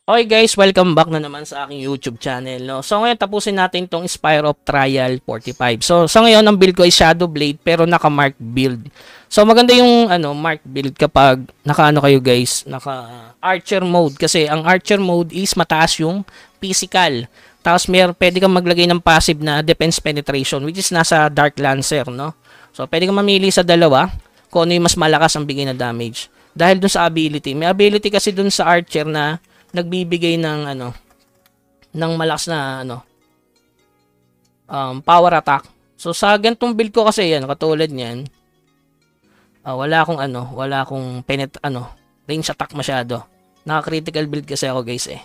Okay guys, welcome back na naman sa aking YouTube channel. No? So ngayon tapusin natin tong Spire of Trial 45. So sa ngayon ang build ko ay Shadow Blade pero naka-mark build. So maganda yung mark build kapag naka kayo guys, naka archer mode kasi ang archer mode is mataas yung physical. Tapos pwede kang maglagay ng passive na defense penetration which is nasa Dark Lancer, no? So pwede kang mamili sa dalawa kung ano yung mas malakas ang bigay na damage. Dahil dun sa ability. May ability kasi dun sa archer na nagbibigay ng ng malakas na power attack. So sa ganitong build ko kasi yan, katulad niyan, wala akong range attack masyado. Naka-critical build kasi ako guys eh.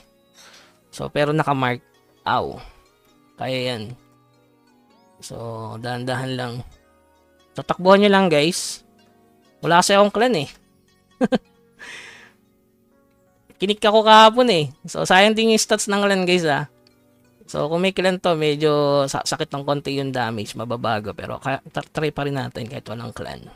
So pero naka-mark, kaya yan. So dahan-dahan lang. So takbuhan niyo lang guys. Wala kasi akong clan eh. Kinik ako kahapon eh. So, sayang din yung stats ng clan guys ah. So, kung may clan to, medyo sakit ng konti yung damage, mababago. Pero, try pa rin natin kahit walang clan.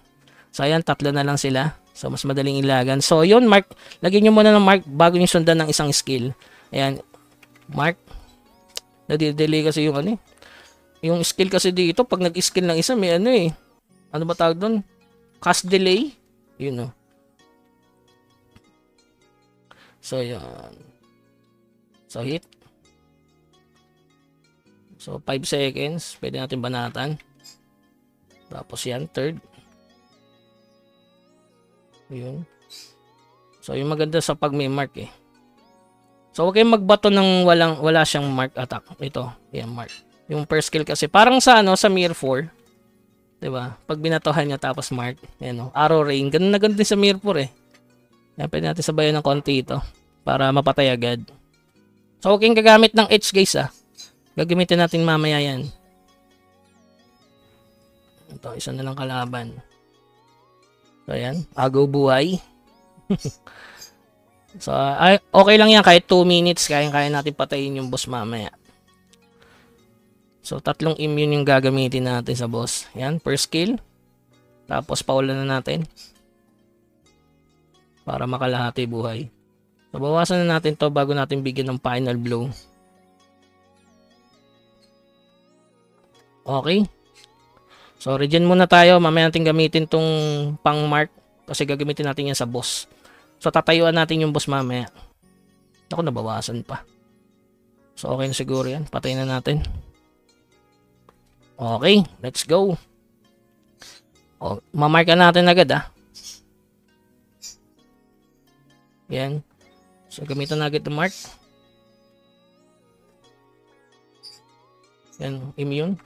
So, ayan, 3 na lang sila. So, mas madaling ilagan. So, yun, mark. Lagyan nyo muna ng mark bago nyo sundan ng isang skill. Ayan, mark. Nadi-delay kasi yung yung skill kasi dito, pag nag-skill ng isa, may ano ba tawag doon? Cast delay. Yun o. So, yun. So, hit. So, 5 seconds. Pwede natin banatan. Tapos yan, third. Yun. So, yung maganda sa pag may mark eh. So, huwag kayong magbato ng wala siyang mark attack. Ito, yan, mark. Yung first skill kasi, parang sa Mirror 4. Diba? Pag binatohan niya tapos mark. Yan o, arrow rain. Ganun na ganun din sa Mirror 4 eh. Yan, pwede natin sabayan ng konti ito para mapatay agad. So, okay gagamit ng H guys ah. Gagamitin natin mamaya yan. Ito, isa na lang kalaban. So, yan. Agaw buhay. So, okay lang yan. Kahit 2 minutes, kaya natin patayin yung boss mamaya. So, 3 immune yung gagamitin natin sa boss. Yan, first skill. Tapos, paulan na natin. Para makalahati buhay. So, bawasan na natin to bago natin bigyan ng final blow. Okay. So, regen muna tayo. Mamaya natin gamitin tong pang mark. Kasi gagamitin natin yan sa boss. So, tatayuan natin yung boss mamaya. Ako, nabawasan pa. So, okay na siguro yan. Patayin na natin. Okay. Let's go. O, mamarka natin agad ah. Yan. So, gamitan na agad the mark. Yan, immune.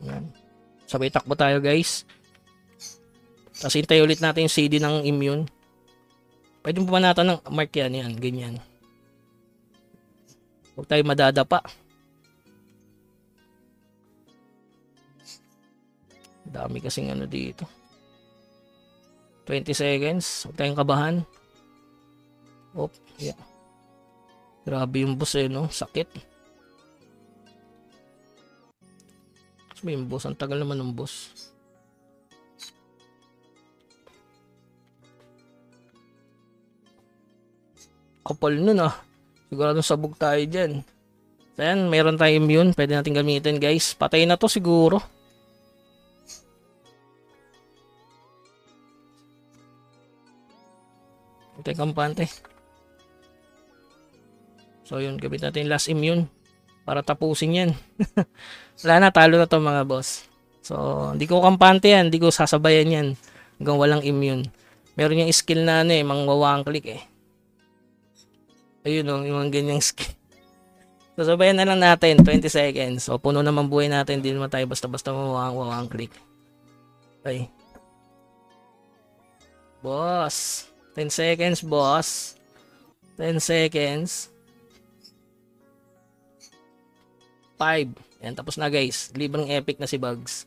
Yan. Sabay takbo tayo guys. Tapos hintay ulit natin yung CD ng immune. Pwede mo pa natin ng mark yan. Yan, ganyan. Huwag tayo madadapa. Dami kasing dito. 20 seconds. Huwag tayong kabahan. Oh, yeah. Grabe yung boss no? Sakit. May yung boss. Ang tagal naman ng boss. Kapal nun ah. Siguradong sabog tayo dyan. So yan, mayroon tayong immune. Pwede natin gamitin guys. Patay na to siguro. Ito yung kampante. So yun, gamit natin yung last immune para tapusin yan. Wala na, talo na to mga boss. So hindi ko kampante yan, hindi ko sasabayan yan hanggang walang immune. Meron yung skill na mangwawang click eh. Ayun yung mga ganyang skill. So sabayan na lang natin, 20 seconds. So puno naman buhay natin, hindi naman tayo basta-basta mawawang click. Okay. Boss. 10 seconds, boss. 10 seconds. 5. Yan, tapos na guys. Libreng epic na si Bugs.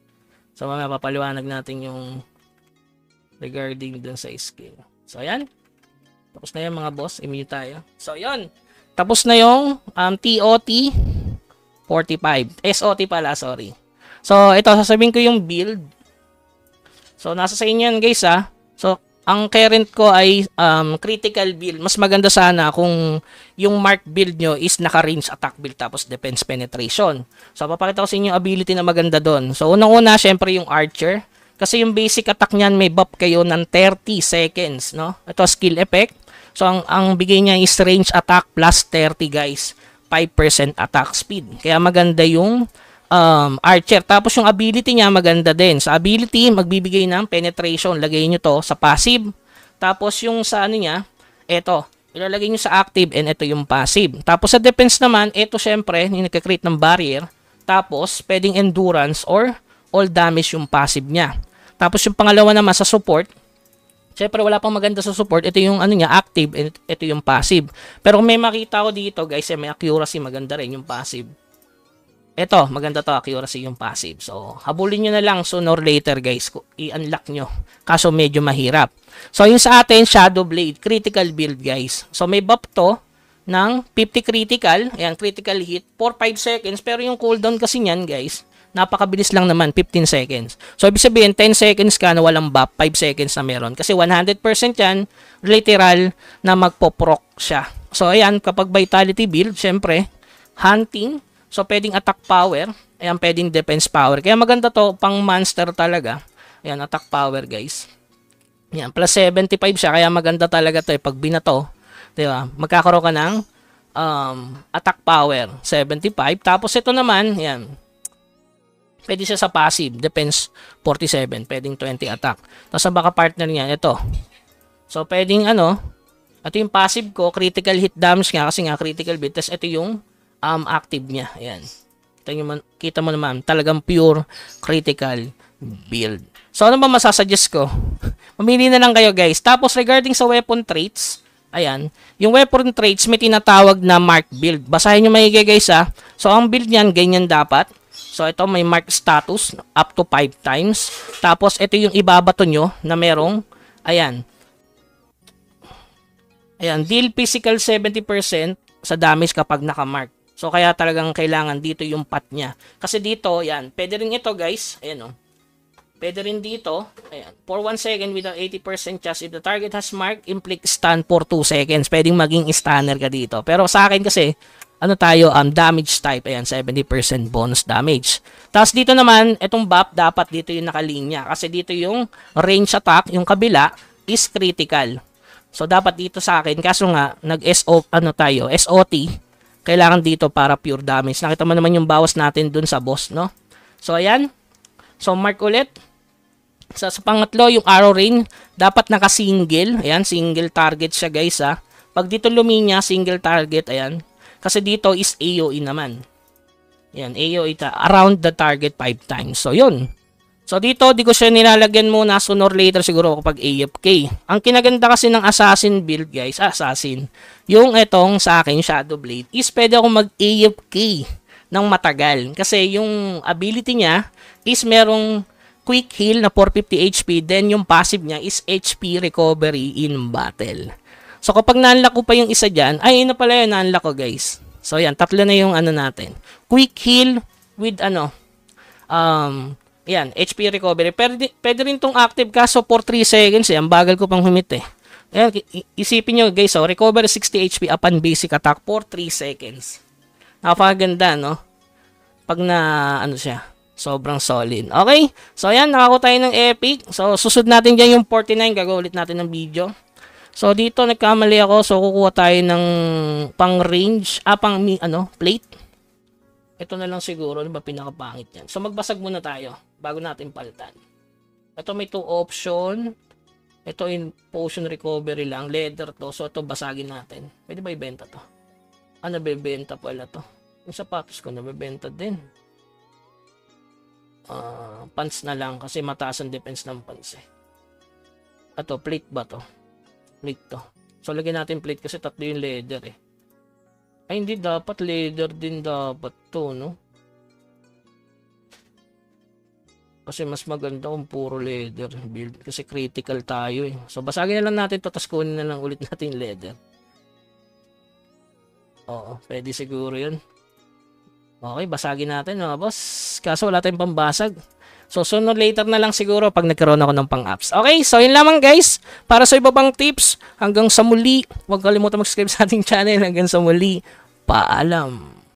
So, mamaya papaliwanag natin yung regarding dun sa skill. So, ayan. Tapos na yan mga boss. Immune tayo. So, yun. Tapos na yung TOT 45. SOT pala, sorry. So, ito, sasabihin ko yung build. So, nasa sa inyo yan guys ha. So, ang current ko ay critical build. Mas maganda sana kung yung mark build nyo is naka-range attack build tapos defense penetration. So, papakita ko sa inyo yung ability na maganda doon. So, unang-una, syempre yung archer. Kasi yung basic attack niyan, may buff kayo ng 30 seconds, no? Ito, skill effect. So, ang bigay niya is range attack plus 30, guys. 5% attack speed. Kaya maganda yung archer. Tapos yung ability niya maganda din. Sa ability, magbibigay ng penetration. Lagay nyo to sa passive. Tapos yung sa ano niya, eto. Ilalagay nyo sa active and ito yung passive. Tapos sa defense naman, ito syempre, yung nagka-create ng barrier. Tapos, pwedeng endurance or all damage yung passive niya. Tapos yung pangalawa naman sa support, syempre wala pang maganda sa support, ito yung ano niya, active, and ito yung passive. Pero kung may makita ko dito, guys, may accuracy, maganda rin yung passive. Ito, maganda to, accuracy yung passive. So, habulin nyo na lang sooner or later, guys, i-unlock nyo. Kaso medyo mahirap. So, yung sa atin, Shadow Blade, critical build, guys. So, may buff to ng 50 critical, ayan, critical hit, for 5 seconds. Pero yung cooldown kasi nyan, guys, napakabilis lang naman, 15 seconds. So, ibig sabihin, 10 seconds ka na walang buff, 5 seconds na meron. Kasi 100% yan, literal na magpo-proc siya. So, ayan, kapag vitality build, syempre, hunting, so, pwedeng attack power, ayan, pwedeng defense power. Kaya maganda to, pang monster talaga. Ayan, attack power, guys. Ayan, plus 75 siya, kaya maganda talaga to, pag binato, diba, magkakaroon ka ng attack power, 75. Tapos, ito naman, ayan, pwede siya sa passive, defense 47, pwedeng 20 attack. Tapos sa baka partner niya, ito. So, pwedeng ito yung passive ko, critical hit damage nga, kasi nga critical bit. Tapos ito yung active niya. Ayan. Kita mo naman, talagang pure critical build. So, ano ba masasuggest ko? Mamili na lang kayo, guys. Tapos, regarding sa weapon traits, ayan, yung weapon traits, may tinatawag na mark build. Basahin nyo maigi, guys, ha. So, ang build niyan, ganyan dapat. So, ito may mark status up to 5 times. Tapos, ito yung ibabato nyo na merong, ayan. Ayan, deal physical 70% sa damage kapag nakamark. So, kaya talagang kailangan dito yung pat niya. Kasi dito, ayan, pwede rin ito, guys. Ayan, o. Pwede rin dito, ayan, for 1 second with an 80% chance if the target has marked, inflict stun for 2 seconds. Pwedeng maging stunner ka dito. Pero sa akin kasi, damage type, ayan, 70% bonus damage. Tapos dito naman, itong buff, dapat dito yung nakalinya. Kasi dito yung range attack, yung kabila, is critical. So, dapat dito sa akin, kaso nga, SOT, kailangan dito para pure damage. Nakita mo naman yung bawas natin dun sa boss, no? So, ayan. So, mark ulit. Sa pangatlo, yung arrow rain, dapat naka-single. Ayan, single target siya, guys, ha. Pag dito luminya, single target, ayan. Kasi dito is AOE naman. Yan, AOE around the target 5 times. So, yun. So, dito, di ko siya nilalagyan muna sooner or later siguro kapag AFK. Ang kinaganda kasi ng assassin build, guys, assassin, yung etong sa akin, Shadow Blade, is pwede ako mag-AFK ng matagal. Kasi yung ability niya is merong quick heal na 450 HP, then yung passive niya is HP recovery in battle. So, kapag na-unlock ko pa yung isa dyan, ay, yun na pala yun, na-unlock ko, guys. So, yan, tatlo na yung natin. Quick heal with, yan, HP recovery. Pwede rin tong active kaso for 3 seconds, ang bagal ko pang humit, eh. Ayan, isipin nyo, guys, recover 60 HP upon basic attack for 3 seconds. Napakaganda, no? Pag siya, sobrang solid. Okay? So, ayan, nakakuha tayo ng epic. So, susud natin dyan yung 49, gagawin ulit natin ng video. So, dito nagkamali ako. So, kukuha tayo ng pang-range, plate. Ito na lang siguro. Ano ba pinakapangit yan? So, magbasag muna tayo bago natin palitan. Ito may 2 option. Ito in potion recovery lang. Leather to. So, ito basagin natin. Pwede ba ibenta to? Nabebenta pala to. Yung sapatos ko, nabebenta din. Pants na lang kasi mataas ang defense ng pants, eh. Ito, plate ba to? Plate to. So, lagyan natin plate kasi tatlo yung leather, eh. Ay, hindi dapat. Leather din dapat to, no? Kasi mas maganda kung puro leather build. Kasi critical tayo, eh. So, basagin na lang natin to, tas kunin na lang ulit natin leather. Oo, pwede siguro yun. Okay, basagin natin, mga boss. Kaso wala tayong pambasag. So, sooner later na lang siguro pag nagkaroon ako ng pang-apps. Okay, so yun lamang guys. Para sa iba pang tips, hanggang sa muli. Huwag kalimutan mag-subscribe sa ating channel. Hanggang sa muli. Paalam.